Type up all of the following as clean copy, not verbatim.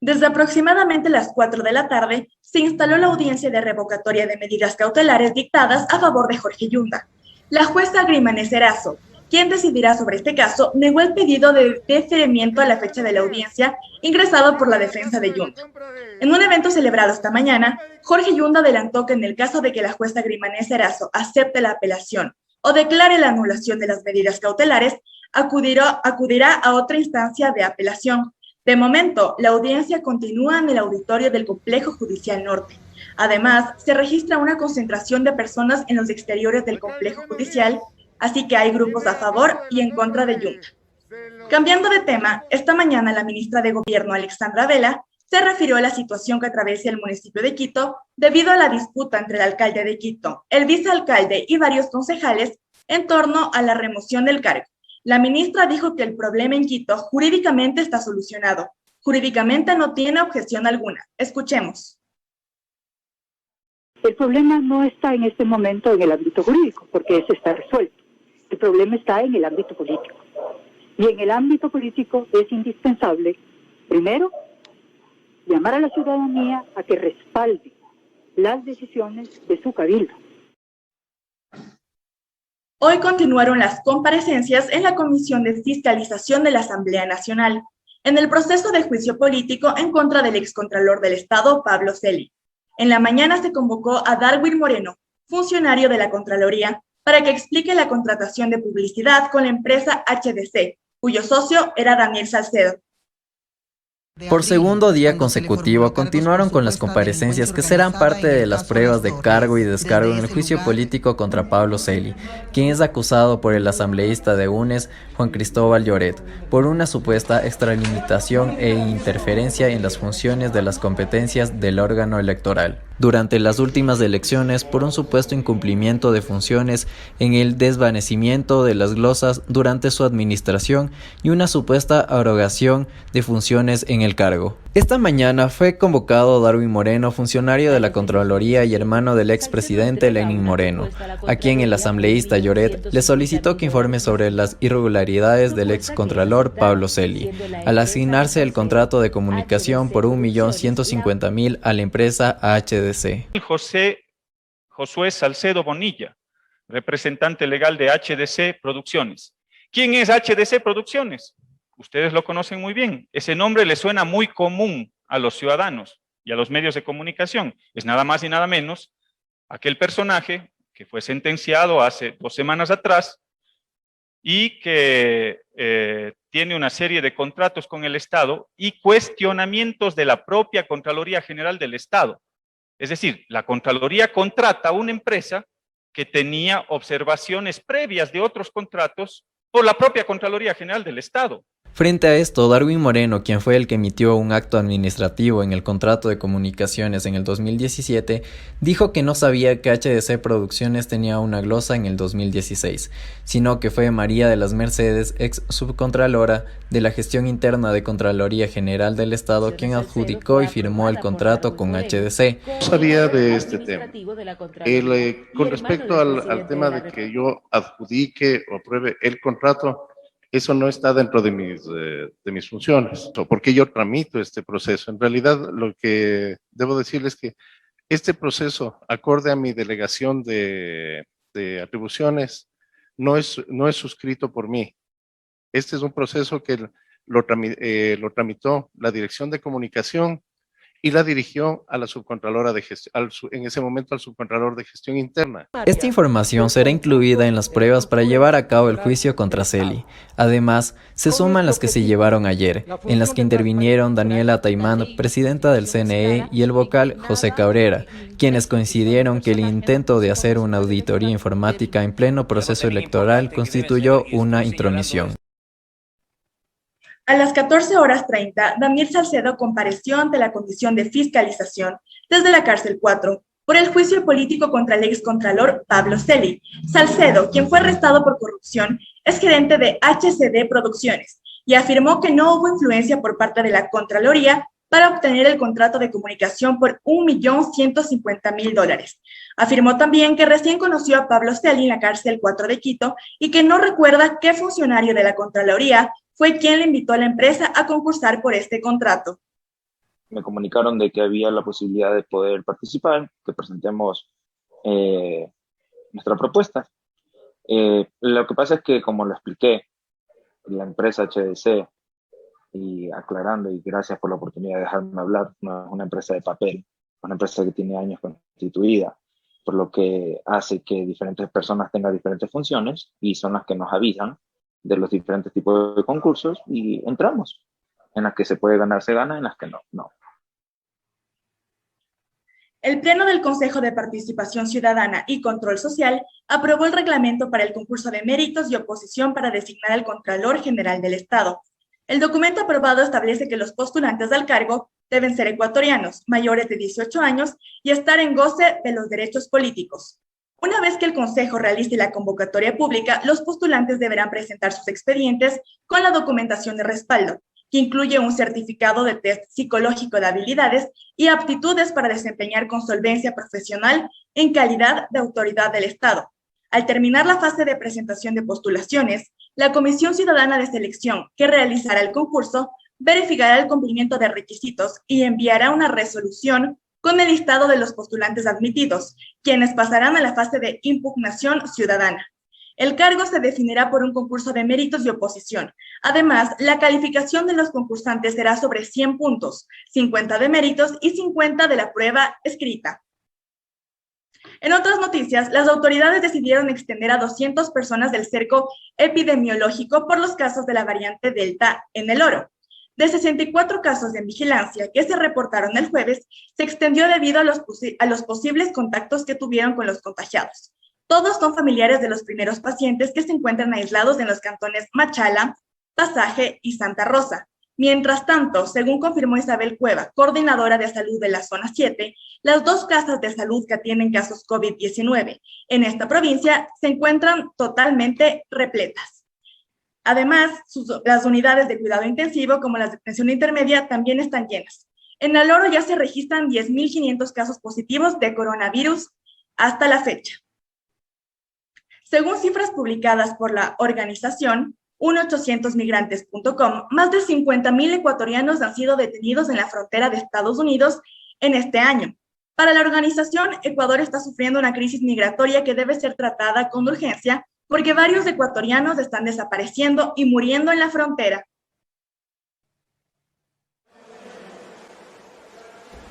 Desde aproximadamente las 4 de la tarde, se instaló la audiencia de revocatoria de medidas cautelares dictadas a favor de Jorge Yunda. La jueza Grimanes Erazo, quien decidirá sobre este caso, negó el pedido de deferimiento a la fecha de la audiencia ingresado por la defensa de Yunda. En un evento celebrado esta mañana, Jorge Yunda adelantó que en el caso de que la jueza Grimanes Erazo acepte la apelación o declare la anulación de las medidas cautelares, acudirá a otra instancia de apelación. De momento, la audiencia continúa en el auditorio del Complejo Judicial Norte. Además, se registra una concentración de personas en los exteriores del Complejo Judicial, así que hay grupos a favor y en contra de Yunda. Cambiando de tema, esta mañana la ministra de Gobierno, Alexandra Vela, se refirió a la situación que atraviesa el municipio de Quito debido a la disputa entre el alcalde de Quito, el vicealcalde y varios concejales en torno a la remoción del cargo. La ministra dijo que el problema en Quito jurídicamente está solucionado. Jurídicamente no tiene objeción alguna. Escuchemos. El problema no está en este momento en el ámbito jurídico, porque ese está resuelto. El problema está en el ámbito político. Y en el ámbito político es indispensable, primero, llamar a la ciudadanía a que respalde las decisiones de su cabildo. Hoy continuaron las comparecencias en la Comisión de Fiscalización de la Asamblea Nacional, en el proceso de juicio político en contra del excontralor del Estado, Pablo Celi. En la mañana se convocó a Darwin Moreno, funcionario de la Contraloría, para que explique la contratación de publicidad con la empresa HDC, cuyo socio era Daniel Salcedo. Por segundo día consecutivo continuaron con las comparecencias que serán parte de las pruebas de cargo y descargo en el juicio político contra Pablo Celi, quien es acusado por el asambleísta de UNES, Juan Cristóbal Lloret, por una supuesta extralimitación e interferencia en las funciones de las competencias del órgano electoral durante las últimas elecciones por un supuesto incumplimiento de funciones en el desvanecimiento de las glosas durante su administración y una supuesta abrogación de funciones en el cargo. Esta mañana fue convocado Darwin Moreno, funcionario de la Contraloría y hermano del expresidente Lenín Moreno, a quien el asambleísta Lloret le solicitó que informe sobre las irregularidades del excontralor Pablo Celi, al asignarse el contrato de comunicación por 1.150.000 a la empresa HDC. Josué Salcedo Bonilla, representante legal de HDC Producciones. ¿Quién es HDC Producciones? Ustedes lo conocen muy bien. Ese nombre le suena muy común a los ciudadanos y a los medios de comunicación. Es nada más y nada menos aquel personaje que fue sentenciado hace 2 semanas atrás y que tiene una serie de contratos con el Estado y cuestionamientos de la propia Contraloría General del Estado. Es decir, la Contraloría contrata a una empresa que tenía observaciones previas de otros contratos por la propia Contraloría General del Estado. Frente a esto, Darwin Moreno, quien fue el que emitió un acto administrativo en el contrato de comunicaciones en el 2017, dijo que no sabía que HDC Producciones tenía una glosa en el 2016, sino que fue María de las Mercedes, ex subcontralora de la gestión interna de Contraloría General del Estado, quien adjudicó y firmó el contrato con HDC. No sabía de este tema. Con respecto al tema de que yo adjudique o apruebe el contrato, eso no está dentro de mis funciones. ¿Por qué yo tramito este proceso? En realidad, lo que debo decirles es que este proceso, acorde a mi delegación de atribuciones, no es suscrito por mí. Este es un proceso que lo tramitó la Dirección de Comunicación y la dirigió a la subcontralora de gestión, en ese momento al subcontralor de gestión interna. Esta información será incluida en las pruebas para llevar a cabo el juicio contra Celi. Además, se suman las que se llevaron ayer, en las que intervinieron Daniela Taimán, presidenta del CNE, y el vocal José Cabrera, quienes coincidieron que el intento de hacer una auditoría informática en pleno proceso electoral constituyó una intromisión. A las 14:30, Daniel Salcedo compareció ante la Comisión de Fiscalización desde la Cárcel 4 por el juicio político contra el excontralor Pablo Celi. Salcedo, quien fue arrestado por corrupción, es gerente de HCD Producciones y afirmó que no hubo influencia por parte de la Contraloría para obtener el contrato de comunicación por $1.150.000. Afirmó también que recién conoció a Pablo Celi en la Cárcel 4 de Quito y que no recuerda qué funcionario de la Contraloría fue quien le invitó a la empresa a concursar por este contrato. me comunicaron de que había la posibilidad de poder participar, que presentemos nuestra propuesta. Lo que pasa es que, como lo expliqué, la empresa HDC, y aclarando, y gracias por la oportunidad de dejarme hablar, no es una empresa de papel, es una empresa que tiene años constituida, por lo que hace que diferentes personas tengan diferentes funciones y son las que nos avisan de los diferentes tipos de concursos y entramos. En las que se puede ganar, se gana, en las que no, no. El Pleno del Consejo de Participación Ciudadana y Control Social aprobó el reglamento para el concurso de méritos y oposición para designar al Contralor General del Estado. El documento aprobado establece que los postulantes al cargo deben ser ecuatorianos, mayores de 18 años y estar en goce de los derechos políticos. Una vez que el Consejo realice la convocatoria pública, los postulantes deberán presentar sus expedientes con la documentación de respaldo, que incluye un certificado de test psicológico de habilidades y aptitudes para desempeñar con solvencia profesional en calidad de autoridad del Estado. Al terminar la fase de presentación de postulaciones, la Comisión Ciudadana de Selección, que realizará el concurso, verificará el cumplimiento de requisitos y enviará una resolución con el listado de los postulantes admitidos, quienes pasarán a la fase de impugnación ciudadana. El cargo se definirá por un concurso de méritos y oposición. Además, la calificación de los concursantes será sobre 100 puntos, 50 de méritos y 50 de la prueba escrita. En otras noticias, las autoridades decidieron extender a 200 personas del cerco epidemiológico por los casos de la variante Delta en el Oro. De 64 casos de vigilancia que se reportaron el jueves, se extendió debido a los posibles contactos que tuvieron con los contagiados. Todos son familiares de los primeros pacientes que se encuentran aislados en los cantones Machala, Pasaje y Santa Rosa. Mientras tanto, según confirmó Isabel Cueva, coordinadora de salud de la zona 7, las 2 casas de salud que atienden casos COVID-19 en esta provincia se encuentran totalmente repletas. Además, las unidades de cuidado intensivo, como las de atención intermedia, también están llenas. En el Oro ya se registran 10.500 casos positivos de coronavirus hasta la fecha. Según cifras publicadas por la organización 1800migrantes.com, más de 50.000 ecuatorianos han sido detenidos en la frontera de Estados Unidos en este año. Para la organización, Ecuador está sufriendo una crisis migratoria que debe ser tratada con urgencia porque varios ecuatorianos están desapareciendo y muriendo en la frontera.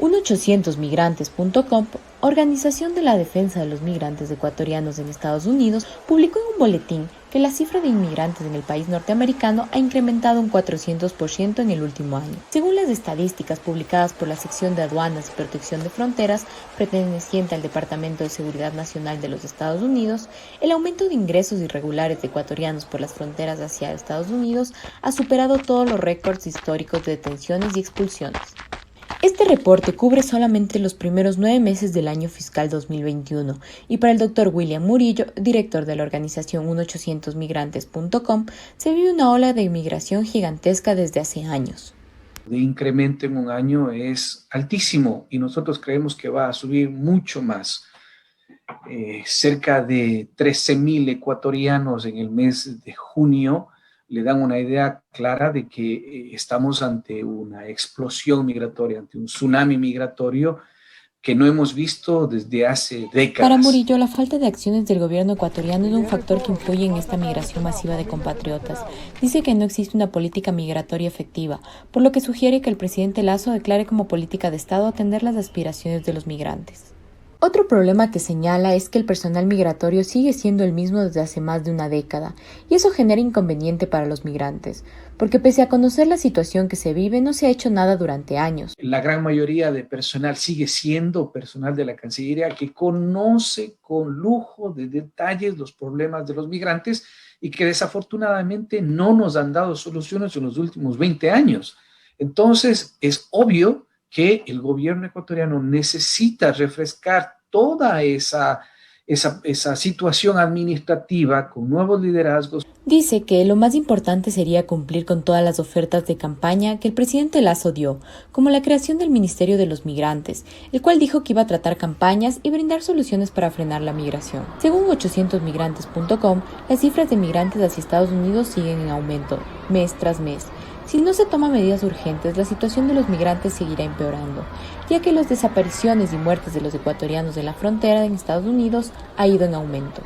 1800migrantes.com, organización de la defensa de los migrantes ecuatorianos en Estados Unidos, publicó en un boletín que la cifra de inmigrantes en el país norteamericano ha incrementado un 400% en el último año. Según las estadísticas publicadas por la sección de Aduanas y Protección de Fronteras, perteneciente al Departamento de Seguridad Nacional de los Estados Unidos, el aumento de ingresos irregulares de ecuatorianos por las fronteras hacia Estados Unidos ha superado todos los récords históricos de detenciones y expulsiones. Este reporte cubre solamente los primeros 9 meses del año fiscal 2021 y para el Dr. William Murillo, director de la organización 1800migrantes.com, se vive una ola de inmigración gigantesca desde hace años. De incremento en un año es altísimo y nosotros creemos que va a subir mucho más. Cerca de 13.000 ecuatorianos en el mes de junio le dan una idea clara de que estamos ante una explosión migratoria, ante un tsunami migratorio que no hemos visto desde hace décadas. Para Murillo, la falta de acciones del gobierno ecuatoriano es un factor que influye en esta migración masiva de compatriotas. Dice que no existe una política migratoria efectiva, por lo que sugiere que el presidente Lasso declare como política de Estado atender las aspiraciones de los migrantes. Otro problema que señala es que el personal migratorio sigue siendo el mismo desde hace más de una década, y eso genera inconveniente para los migrantes, porque pese a conocer la situación que se vive, no se ha hecho nada durante años. La gran mayoría de personal sigue siendo personal de la Cancillería que conoce con lujo de detalles los problemas de los migrantes y que desafortunadamente no nos han dado soluciones en los últimos 20 años. Entonces, es obvio que el gobierno ecuatoriano necesita refrescar toda esa situación administrativa con nuevos liderazgos. Dice que lo más importante sería cumplir con todas las ofertas de campaña que el presidente Lasso dio, como la creación del Ministerio de los Migrantes, el cual dijo que iba a tratar campañas y brindar soluciones para frenar la migración. Según 800migrantes.com, las cifras de migrantes hacia Estados Unidos siguen en aumento, mes tras mes. Si no se toman medidas urgentes, la situación de los migrantes seguirá empeorando, ya que las desapariciones y muertes de los ecuatorianos de la frontera en Estados Unidos ha ido en aumento.